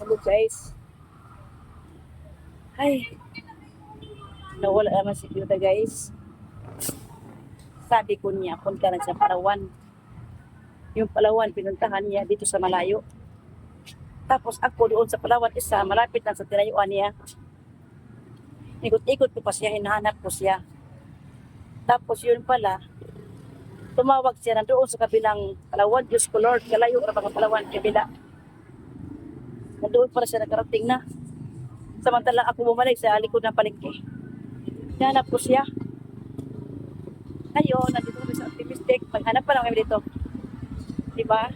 Hello guys. Ay, nawala naman si Yuta guys. Sabi ko niya, punta na sa Palawan. Yung Palawan, pinuntahan niya dito sa malayo. Tapos ako doon sa Palawan, isa, malapit lang sa tinayuan niya. Ikot-ikot ko pa siya, hinahanap ko siya. Tapos yun pala, tumawag siya na doon sa kabilang Palawan. Diyos ko Lord, kalayo na mga Palawan, kabila. Nandoon pala siya, nakarating na. Samantalang ako bumalik sa likod ng palengke. Hinahanap ko siya. Ayun, nandito kami sa optimistic. Maghanap pa lang kami dito. Diba?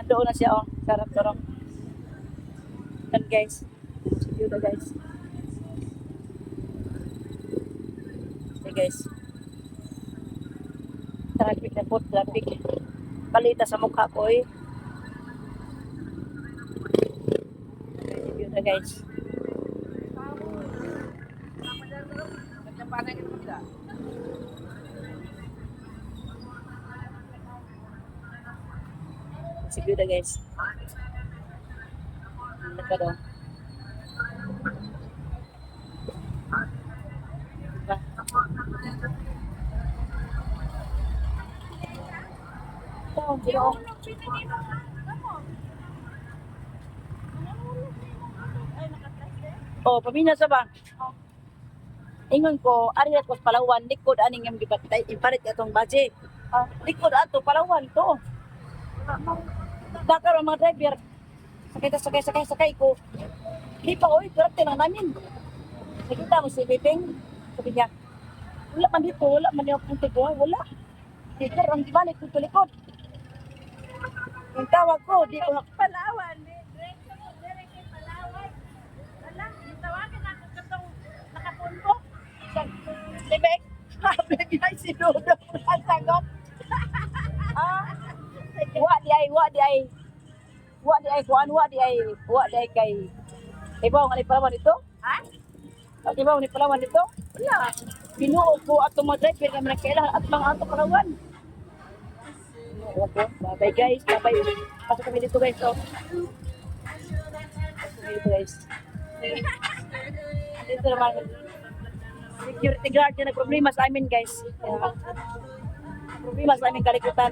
Nandoon na siya, oh. Sarap to, yan guys. Yun na guys. Okay guys. Traffic na po, traffic. Palita sa mukha ko eh. Yun na guys. Sige na guys. Nagkaroon. Diba? Oh, Ginoo. Oh, pamina sa ba? Ingon ko, ari ko sa Palawan, likod aning yung gibatay, iparit atong baje. Likod ato Palawan to. Dakar ang mga driver. Sakay ko. Di pa, oy, turap lang namin. Nakita mo si Biping. Sabi niya, wala man dito, wala man yung punti ko, wala. Dito, ang dibalik ko likod. Yung tawag ko, di ko Palawan, direct kay Palawan. Wala, tawagan ako katong nakapunto. Libek, bigay si Dodo ang sagot. Wa di ay kay ibaw nga ni Palawan ito. Ha? Ibaw ni Palawan ito. Wala. Binuo ko ato mga driver nga kailangan at mga ato Palawan. Okay, bye guys, bye. Pasok kami dito guys. Oh. Dito guys. Dito naman. Security guard na problema sa amin guys. Problema sa amin kalikutan.